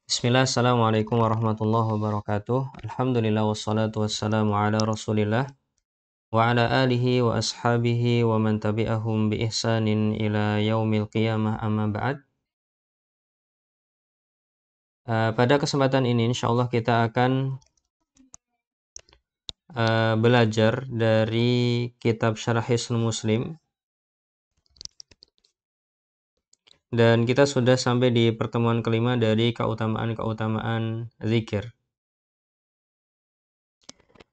Bismillah, assalamualaikum warahmatullahi wabarakatuh. Alhamdulillah wassalatu wassalamu ala rasulillah wa ala alihi wa ashabihi wa man tabi'ahum bi ihsanin ila yaumil qiyamah amma ba'd. Pada kesempatan ini insyaallah kita akan belajar dari kitab Syarah Hisnul Muslim, dan kita sudah sampai di pertemuan kelima dari keutamaan-keutamaan zikir.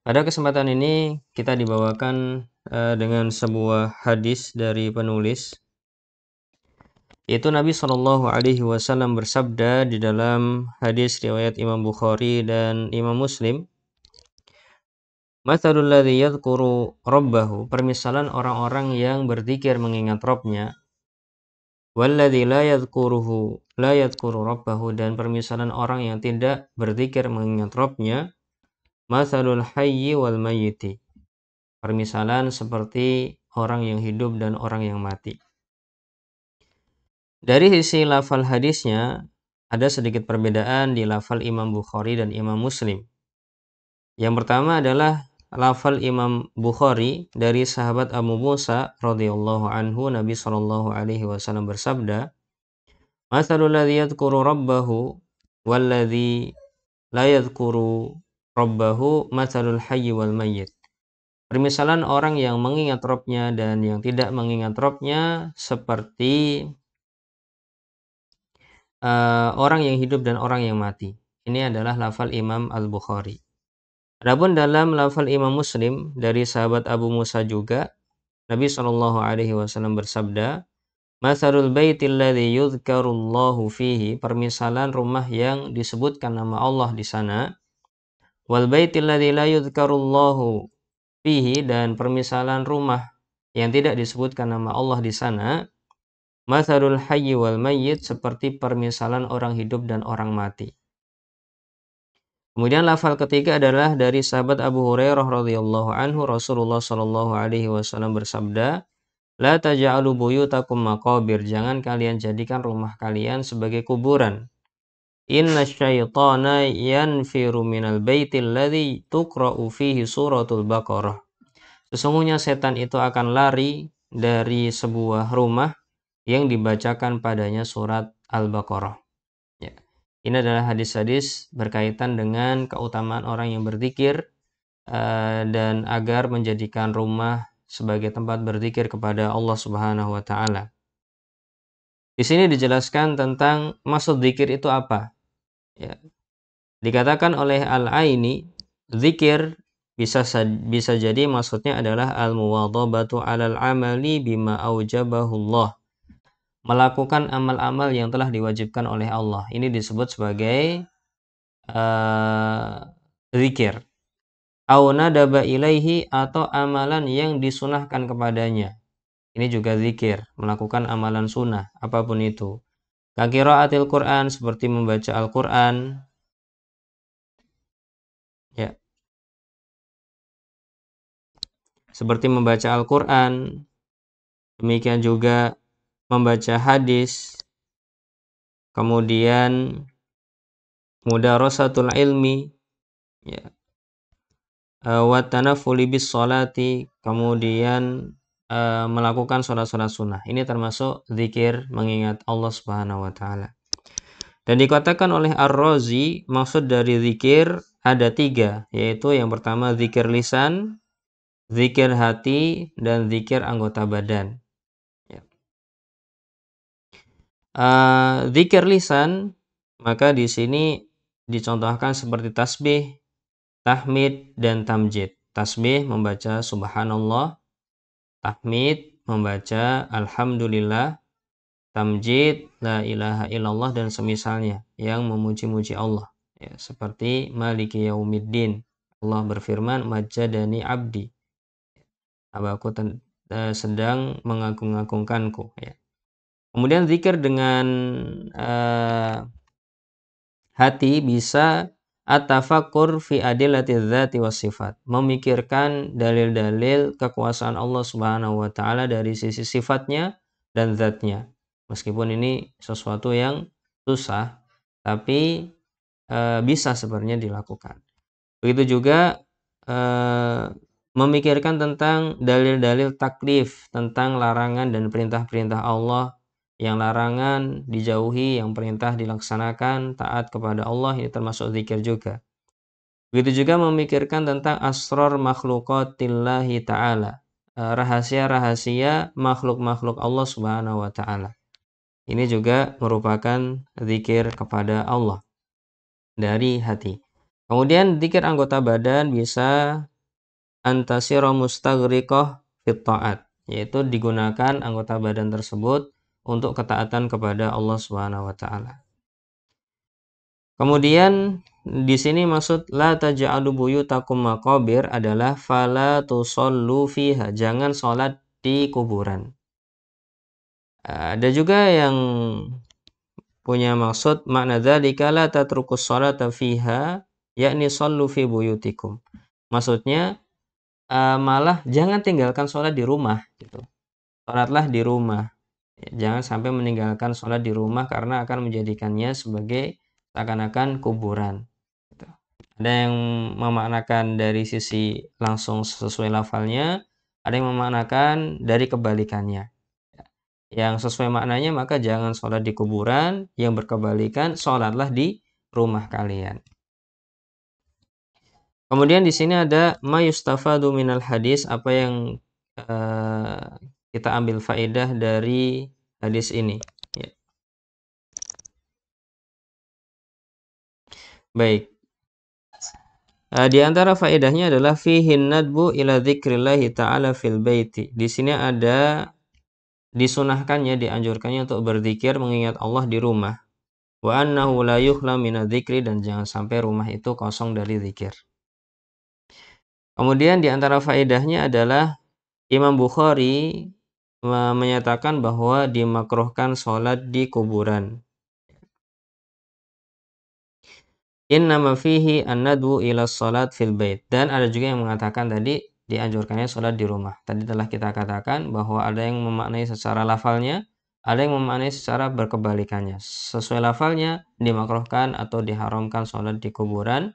Pada kesempatan ini kita dibawakan dengan sebuah hadis dari penulis, yaitu Nabi Shallallahu Alaihi Wasallam bersabda di dalam hadis riwayat Imam Bukhari dan Imam Muslim, "Matsalul ladzi yadhkuru rabbahu," permisalan orang-orang yang berzikir mengingat Rabbnya, "walladzi la yadhkuru rabbahu," dan permisalan orang yang tidak berzikir mengingat Rabbnya, "matsalul hayyi wal mayyiti," permisalan seperti orang yang hidup dan orang yang mati. Dari sisi lafal hadisnya, ada sedikit perbedaan di lafal Imam Bukhari dan Imam Muslim. Yang pertama adalah lafal Imam Bukhari dari sahabat Abu Musa radhiyallahu anhu, Nabi Shallallahu Alaihi Wasallam bersabda, "Matsalul ladzi yadhkuru rabbahu walladzi la yadhkuru rabbahu matsalul hayyi wal mayyit." Permisalan orang yang mengingat Rabbnya dan yang tidak mengingat Rabbnya seperti orang yang hidup dan orang yang mati. Ini adalah lafal Imam Al-Bukhari. Adapun dalam lafal Imam Muslim dari sahabat Abu Musa juga, Nabi Shallallahu Alaihi Wasallam bersabda, "Matsalul baitil ladzi yudhkarullahu fihi," permisalan rumah yang disebutkan nama Allah di sana, "wal baitil ladzi la yudhkarullahu fihi," dan permisalan rumah yang tidak disebutkan nama Allah di sana, "matsalul hayyi wal mayyit," seperti permisalan orang hidup dan orang mati. Kemudian lafal ketiga adalah dari sahabat Abu Hurairah radhiyallahu anhu, Rasulullah Shallallahu Alaihi Wasallam bersabda, "La taj'alu buyutakum maqabir," jangan kalian jadikan rumah kalian sebagai kuburan. "Inna syaitana yanfiru minal baitil ladzi tuqra'u fihi suratul Baqarah." Sesungguhnya setan itu akan lari dari sebuah rumah yang dibacakan padanya surat Al-Baqarah. Ya. Ini adalah hadis-hadis berkaitan dengan keutamaan orang yang berzikir dan agar menjadikan rumah sebagai tempat berzikir kepada Allah Subhanahu wa taala. Di sini dijelaskan tentang maksud zikir itu apa. Ya. Dikatakan oleh Al-Aini, zikir bisa jadi maksudnya adalah al-muwadhabatu 'alal 'amali bima aujabahu Allah. Melakukan amal-amal yang telah diwajibkan oleh Allah. Ini disebut sebagai zikir. Au nadaba ilaihi, atau amalan yang disunahkan kepadanya. Ini juga zikir, melakukan amalan sunnah, apapun itu. Qiraatil Quran, seperti membaca Al-Quran. Ya. Seperti membaca Al-Quran. Demikian juga membaca hadis. Kemudian mudarasatul ilmi, ya, wa tanafuli bis sholati, kemudian melakukan sholat-sholat sunnah. Ini termasuk zikir mengingat Allah Subhanahu wa taala. Dan dikatakan oleh Ar-Razi, maksud dari zikir ada 3, yaitu yang pertama zikir lisan, zikir hati, dan zikir anggota badan. Ya. Zikir lisan, maka di sini dicontohkan seperti tasbih, tahmid, dan tamjid. Tasbih membaca subhanallah, tahmid membaca alhamdulillah, tamjid la ilaha illallah dan semisalnya yang memuji-muji Allah. Ya, seperti maliki yaumiddin. Allah berfirman, majjadani abdi. Hambaku sedang mengagung-agungkanku. Ya. Kemudian zikir dengan hati bisa at-tafakkur fi adillati dzati was sifat, memikirkan dalil-dalil kekuasaan Allah Subhanahu wa taala dari sisi sifatnya dan zatnya. Meskipun ini sesuatu yang susah, tapi bisa sebenarnya dilakukan. Begitu juga memikirkan tentang dalil-dalil taklif, tentang larangan dan perintah-perintah Allah, yang larangan dijauhi, yang perintah dilaksanakan, taat kepada Allah, ini termasuk zikir juga. Begitu juga memikirkan tentang asrar makhluqatillahi ta'ala, rahasia-rahasia makhluk-makhluk Allah Subhanahu wa ta'ala. Ini juga merupakan zikir kepada Allah dari hati. Kemudian zikir anggota badan bisa antasira mustaghriqah fit ta'at, yaitu digunakan anggota badan tersebut untuk ketaatan kepada Allah Subhanahu wa taala. Kemudian di sini maksud la taj'alu buyutakum maqabir adalah fala tusallu fiha, jangan sholat di kuburan. Ada juga yang punya maksud makna dzalika la tatrukus sholata fiha, yakni sallu fi buyutikum. Maksudnya malah jangan tinggalkan sholat di rumah gitu. Sholatlah di rumah. Jangan sampai meninggalkan sholat di rumah karena akan menjadikannya sebagai seakan-akan kuburan gitu. Ada yang memaknakan dari sisi langsung sesuai lafalnya, ada yang memaknakan dari kebalikannya. Yang sesuai maknanya maka jangan sholat di kuburan, yang berkebalikan sholatlah di rumah kalian. Kemudian di sini ada ma yustafadu minal hadis, apa yang kita ambil faedah dari hadis ini. Ya. Baik. Di antara faedahnya adalah fihin nadbu ila dzikrillahi ta'ala fil baiti. Di sini ada disunahkannya, dianjurkannya untuk berzikir mengingat Allah di rumah. Wa annahu la yukhla minadzikri, dan jangan sampai rumah itu kosong dari zikir. Kemudian di antara faedahnya adalah Imam Bukhari menyatakan bahwa dimakruhkan sholat di kuburan. Innama fihi an-nadwu ila sholat fil bait. Dan ada juga yang mengatakan tadi dianjurkannya sholat di rumah. Tadi telah kita katakan bahwa ada yang memaknai secara lafalnya, ada yang memaknai secara berkebalikannya. Sesuai lafalnya dimakruhkan atau diharamkan sholat di kuburan.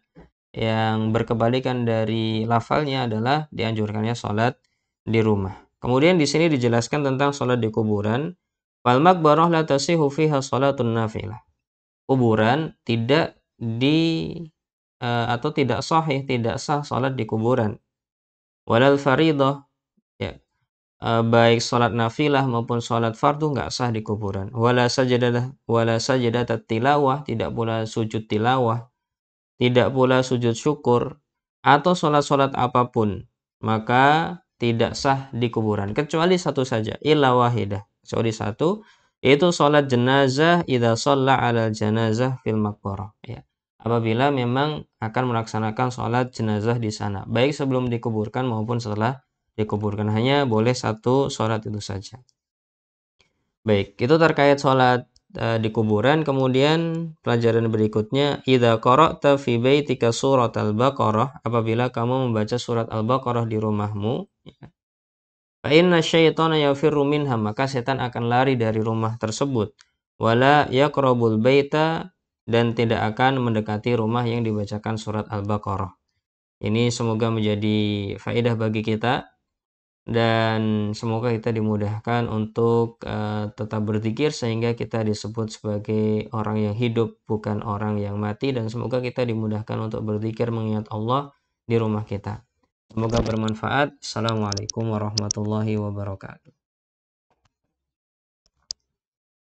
Yang berkebalikan dari lafalnya adalah dianjurkannya sholat di rumah. Kemudian di sini dijelaskan tentang sholat di kuburan. Wal maqbarah la tasihu fiha sholatun nafilah. Kuburan tidak atau tidak sahih, tidak sah sholat di kuburan. Walal faridah, ya, baik sholat nafilah maupun sholat fardu nggak sah di kuburan. Wala sajadat tilawah, tidak pula sujud tilawah, tidak pula sujud syukur, atau sholat-sholat apapun, maka tidak sah di kuburan. Kecuali satu saja, illa wahidah. Kecuali satu, yaitu sholat jenazah idza shalla ala janazah fil maqbarah. Ya. Apabila memang akan melaksanakan sholat jenazah di sana, baik sebelum dikuburkan maupun setelah dikuburkan, hanya boleh satu sholat itu saja. Baik, itu terkait sholat di kuburan. Kemudian pelajaran berikutnya, idza qara'ta fi baitika surat al-Baqarah, apabila kamu membaca surat al-Baqarah di rumahmu, ya. Fa inna syaitana yafirru minha, maka setan akan lari dari rumah tersebut. Wala yaqrabul baita, dan tidak akan mendekati rumah yang dibacakan surat Al-Baqarah. Ini semoga menjadi faedah bagi kita, dan semoga kita dimudahkan untuk tetap berzikir sehingga kita disebut sebagai orang yang hidup, bukan orang yang mati, dan semoga kita dimudahkan untuk berzikir mengingat Allah di rumah kita. Semoga bermanfaat. Assalamualaikum warahmatullahi wabarakatuh.